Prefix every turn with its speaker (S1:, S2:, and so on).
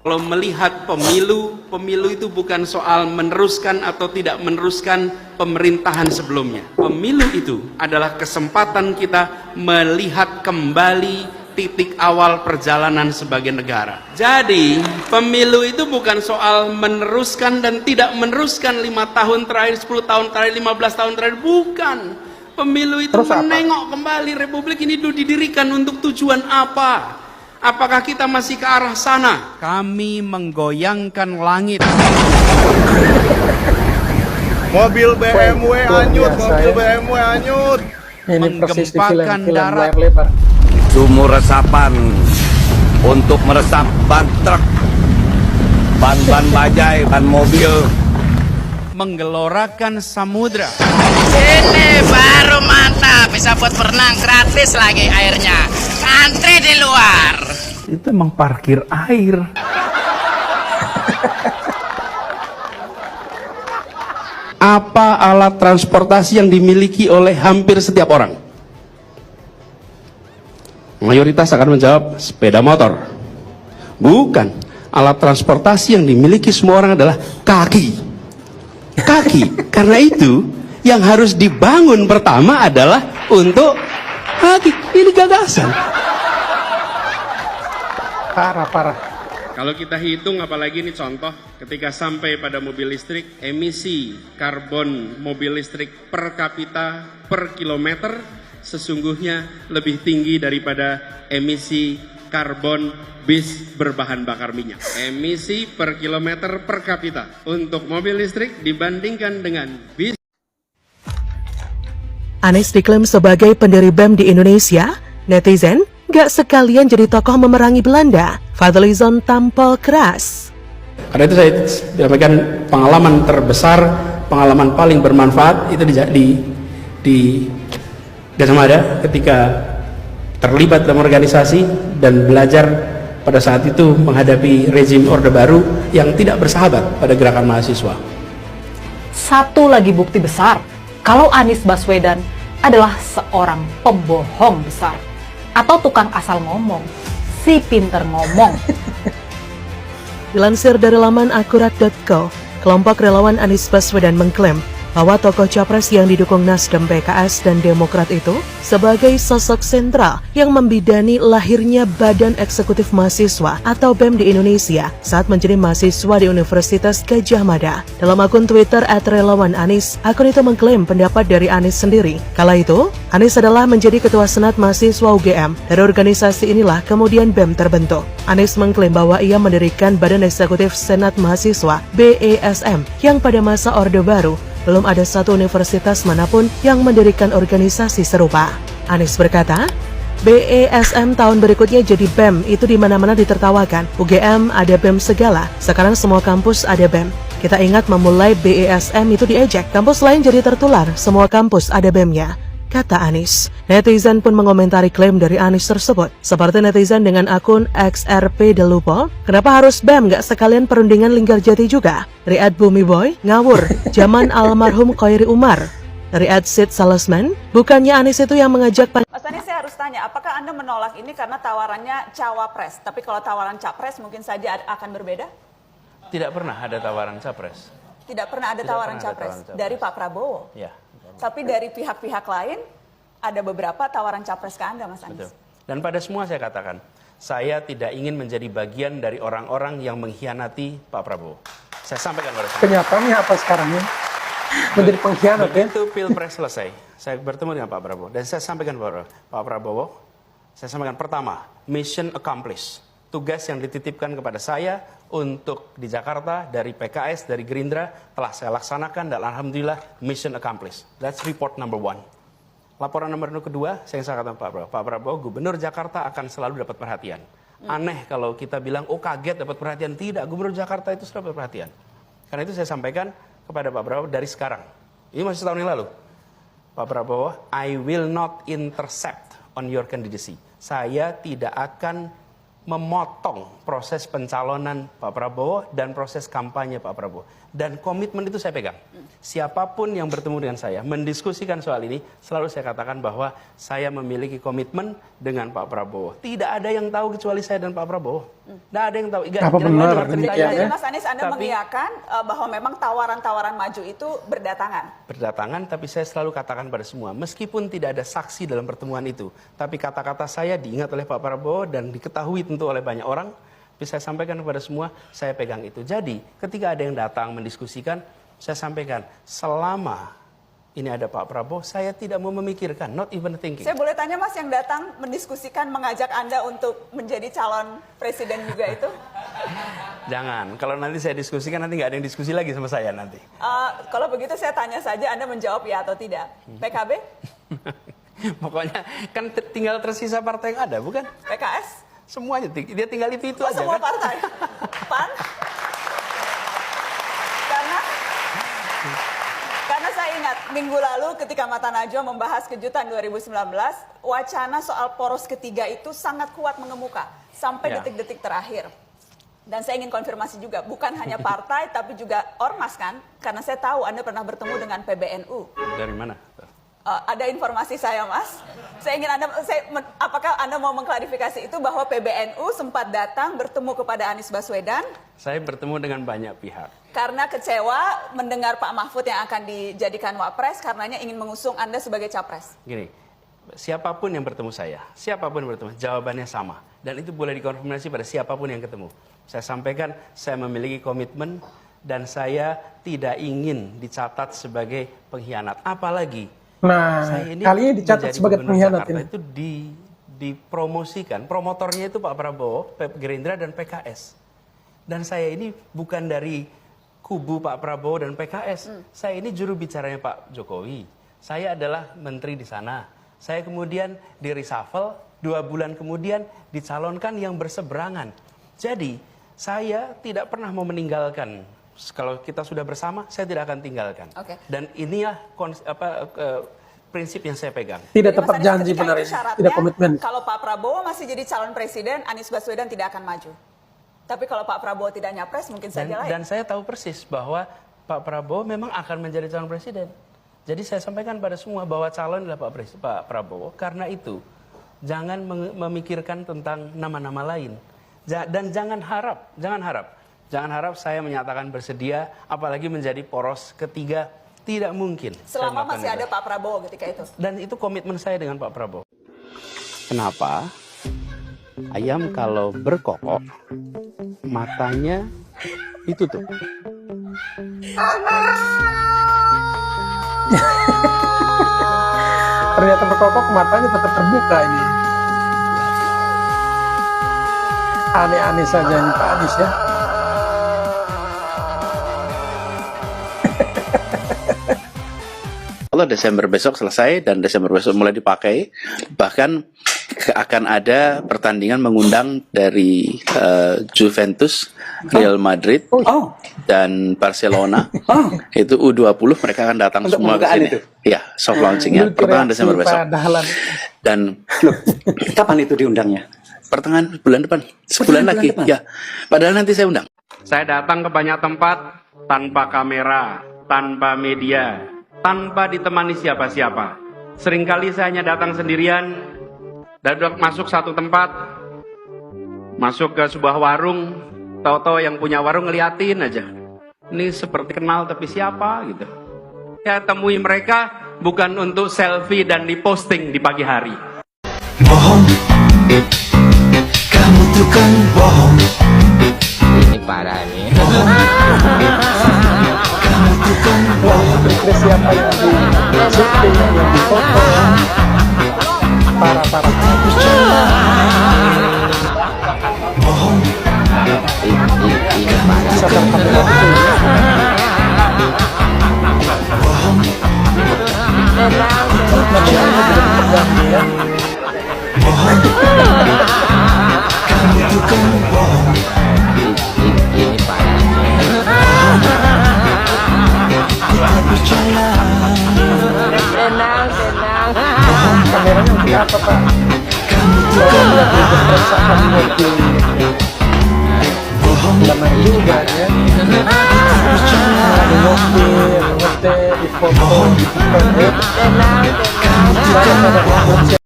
S1: Kalau melihat pemilu itu bukan soal meneruskan atau tidak meneruskan pemerintahan sebelumnya. Pemilu itu adalah kesempatan kita melihat kembali titik awal perjalanan sebagai negara. Jadi pemilu itu bukan soal meneruskan dan tidak meneruskan 5 tahun terakhir, 10 tahun terakhir, 15 tahun terakhir, bukan. Pemilu itu menengok kembali Republik ini didirikan untuk tujuan apa. Apakah kita masih ke arah sana? Kami menggoyangkan langit.
S2: Mobil BMW anyut, mobil BMW anyut.
S3: Ini persis di
S1: Menggempakan
S3: film-film
S1: darat.
S3: layar lebar.
S4: Sumur resapan untuk meresap ban truk, ban bajai, ban mobil.
S1: Menggelorakan samudra.
S5: Ini baru mantap, bisa buat berenang gratis lagi airnya. Antri di luar.
S6: Itu emang parkir air.
S1: Apa alat transportasi yang dimiliki oleh hampir setiap orang? Mayoritas akan menjawab sepeda motor. Bukan. Alat transportasi yang dimiliki semua orang adalah kaki. Kaki. Karena itu yang harus dibangun pertama adalah untuk kaki. Ini gagasan.
S3: Parah.
S1: Kalau kita hitung, apalagi ini contoh, ketika sampai pada mobil listrik, emisi karbon mobil listrik per kapita per kilometer sesungguhnya lebih tinggi daripada emisi karbon bis berbahan bakar minyak. Emisi per kilometer per kapita untuk mobil listrik dibandingkan dengan bis.
S7: Anies diklaim sebagai pendiri BEM di Indonesia. Netizen gak sekalian jadi tokoh memerangi Belanda. Fadlizon tampol keras.
S1: Karena itu saya sampaikan pengalaman terbesar, pengalaman paling bermanfaat itu di Gajah Mada ketika terlibat dalam organisasi dan belajar pada saat itu menghadapi rezim Orde Baru yang tidak bersahabat pada gerakan mahasiswa.
S8: Satu lagi bukti besar kalau Anies Baswedan adalah seorang pembohong besar atau tukang asal ngomong, si pinter ngomong.
S7: Dilansir dari laman akurat.co, kelompok relawan Anies Baswedan mengklaim bahwa tokoh capres yang didukung Nasdem, PKS, dan Demokrat itu sebagai sosok sentral yang membidani lahirnya Badan Eksekutif Mahasiswa atau BEM di Indonesia saat menjadi mahasiswa di Universitas Gadjah Mada. Dalam akun Twitter @relawan_Anies, akun itu mengklaim pendapat dari Anies sendiri. Kala itu, Anies adalah menjadi ketua senat mahasiswa UGM. Dari organisasi inilah kemudian BEM terbentuk. Anies mengklaim bahwa ia mendirikan Badan Eksekutif Senat Mahasiswa (BESM) yang pada masa Orde Baru belum ada satu universitas manapun yang mendirikan organisasi serupa. Anies berkata, BESM tahun berikutnya jadi BEM, itu di mana-mana ditertawakan. UGM ada BEM segala, sekarang semua kampus ada BEM. Kita ingat memulai BESM itu diejek, kampus lain jadi tertular, semua kampus ada BEM-nya, kata Anies. Netizen pun mengomentari klaim dari Anies tersebut. Seperti netizen dengan akun XRP Delupo, kenapa harus BEM gak sekalian perundingan Linggarjati juga? Dari @Bumiboy, ngawur, zaman almarhum Khoiri Umar. Dari @Sid Salesman, bukannya Anies itu yang mengajak
S9: Mas Anies, saya harus tanya, apakah Anda menolak ini karena tawarannya cawapres? Tapi kalau tawaran capres mungkin saja akan berbeda?
S1: Tidak pernah ada tawaran capres.
S9: Tidak pernah ada tawaran capres dari Pak Prabowo?
S1: Ya.
S9: Tapi dari pihak-pihak lain, ada beberapa tawaran capres ke Anda, Mas Anies.
S1: Betul. Dan pada semua saya katakan, saya tidak ingin menjadi bagian dari orang-orang yang mengkhianati Pak Prabowo. Saya sampaikan pada saya.
S3: Kenyataannya apa sekarang ya? Menjadi pengkhianat ya?
S1: Begitu Pilpres selesai, saya bertemu dengan Pak Prabowo. Dan saya sampaikan kepada Pak Prabowo, saya sampaikan pertama, mission accomplished. Tugas yang dititipkan kepada saya untuk di Jakarta dari PKS, dari Gerindra, telah saya laksanakan dan alhamdulillah mission accomplished. That's report number 1. Laporan nomor kedua, saya katakan Pak Prabowo, Gubernur Jakarta akan selalu dapat perhatian. Aneh kalau kita bilang, oh kaget dapat perhatian. Tidak, Gubernur Jakarta itu selalu dapat perhatian. Karena itu saya sampaikan kepada Pak Prabowo dari sekarang. Ini masih setahun yang lalu. Pak Prabowo, I will not intercept on your candidacy. Saya tidak akan memotong proses pencalonan Pak Prabowo dan proses kampanye Pak Prabowo. Dan komitmen itu saya pegang. Siapapun yang bertemu dengan saya, mendiskusikan soal ini, selalu saya katakan bahwa saya memiliki komitmen dengan Pak Prabowo. Tidak ada yang tahu kecuali saya dan Pak Prabowo. Nggak ada yang tahu.
S3: Apa benar demikian,
S9: Jadi
S3: ya?
S9: Mas Anies, Anda mengiyakan bahwa memang tawaran-tawaran maju itu berdatangan.
S1: Berdatangan, tapi saya selalu katakan pada semua, meskipun tidak ada saksi dalam pertemuan itu, tapi kata-kata saya diingat oleh Pak Prabowo dan diketahui tentu oleh banyak orang, tapi saya sampaikan kepada semua, saya pegang itu. Jadi, ketika ada yang datang mendiskusikan, saya sampaikan, selama ini ada Pak Prabowo, saya tidak mau memikirkan, not even thinking.
S9: Saya boleh tanya Mas, yang datang mendiskusikan, mengajak Anda untuk menjadi calon presiden juga itu?
S1: Jangan, kalau nanti saya diskusikan, nanti nggak ada yang diskusi lagi sama saya nanti.
S9: Kalau begitu saya tanya saja, Anda menjawab ya atau tidak. PKB?
S1: Pokoknya kan tinggal tersisa partai yang ada, bukan?
S9: PKS?
S1: Semuanya, dia tinggal itu aja
S9: Semua
S1: kan?
S9: partai? PAN? Karena saya ingat minggu lalu ketika Mata Najwa membahas kejutan 2019, wacana soal poros ketiga itu sangat kuat mengemuka sampai detik-detik terakhir. Dan saya ingin konfirmasi juga, bukan hanya partai tapi juga ormas kan? Karena saya tahu Anda pernah bertemu dengan PBNU.
S1: Dari mana?
S9: Ada informasi saya, Mas. Saya ingin apakah Anda mau mengklarifikasi itu bahwa PBNU sempat datang bertemu kepada Anies Baswedan?
S1: Saya bertemu dengan banyak pihak.
S9: Karena kecewa mendengar Pak Mahfud yang akan dijadikan wapres, karenanya ingin mengusung Anda sebagai capres.
S1: Gini, siapapun yang bertemu saya, siapapun yang bertemu, jawabannya sama. Dan itu boleh dikonfirmasi pada siapapun yang ketemu. Saya sampaikan, saya memiliki komitmen dan saya tidak ingin dicatat sebagai pengkhianat. Apalagi, saya ini
S3: kali ini dicatat
S1: menjadi
S3: sebagai
S1: gubernur
S3: pengkhianat
S1: Jakarta
S3: ini.
S1: itu dipromosikan, promotornya itu Pak Prabowo, Gerindra dan PKS. Dan saya ini bukan dari kubu Pak Prabowo dan PKS. Saya ini juru bicaranya Pak Jokowi. Saya adalah menteri di sana. Saya kemudian di reshuffle, 2 bulan kemudian dicalonkan yang berseberangan. Jadi saya tidak pernah mau meninggalkan. Kalau kita sudah bersama, saya tidak akan tinggalkan. Dan inilah prinsip yang saya pegang.
S3: Tidak
S9: Jadi,
S3: tepat
S9: Mas Anies,
S3: janji
S9: ketika
S3: benar
S9: itu
S3: ini,
S9: syaratnya,
S3: tidak komitmen.
S9: Kalau Pak Prabowo masih jadi calon presiden, Anies Baswedan tidak akan maju. Tapi kalau Pak Prabowo tidak nyapres, mungkin saja lain.
S1: Dan saya tahu persis bahwa Pak Prabowo memang akan menjadi calon presiden. Jadi saya sampaikan pada semua bahwa calon adalah Pak Prabowo. Karena itu, jangan memikirkan tentang nama-nama lain. Dan jangan harap saya menyatakan bersedia, apalagi menjadi poros ketiga, tidak mungkin.
S9: Selama masih ada Pak Prabowo ketika itu.
S1: Dan itu komitmen saya dengan Pak Prabowo. Kenapa? Ayam kalau berkokok, matanya ditutup.
S3: Ternyata berkokok, matanya tetap terbuka ini. Aneh-aneh saja ini Pak Anies ya.
S1: Kalau Desember besok selesai dan Desember besok mulai dipakai, bahkan akan ada pertandingan mengundang dari Juventus, Real Madrid, dan Barcelona. Itu U20 mereka akan datang semua ke sini. Ya, soft launchingnya pertengahan Desember besok. Dan
S10: kapan itu diundangnya?
S1: Pertengahan bulan depan, sebulan lagi. Ya, padahal nanti saya undang. Saya datang ke banyak tempat tanpa kamera, tanpa media, tanpa ditemani siapa-siapa. Seringkali saya hanya datang sendirian, dan masuk satu tempat, masuk ke sebuah warung, tahu-tahu yang punya warung ngeliatin aja. Ini seperti kenal tapi siapa gitu. Saya temui mereka bukan untuk selfie dan diposting di pagi hari.
S11: Bohong, kamu tuh kan bohong.
S5: Ini parah nih.
S11: Kamu tuh kan bohong.
S3: Siapa yang di syuting, yang di foto, para
S11: bohong.
S5: Ini parah.
S3: bisa terkamera betul ya.
S11: Bohong.
S3: Namanya juga dipegang ya.
S11: Bohong. Kamu tuh kan bohong.
S5: Ini parah.
S11: Tidak percaya.
S5: Tenang.
S3: Kameranya untuk apa Pak?
S11: Kamu tuh kan
S3: Perasaan mobil.
S11: bohong.
S3: Lama juga ya. Ada mobil, ngetek, di foto, di video.
S5: Tenang.
S3: Banyak ada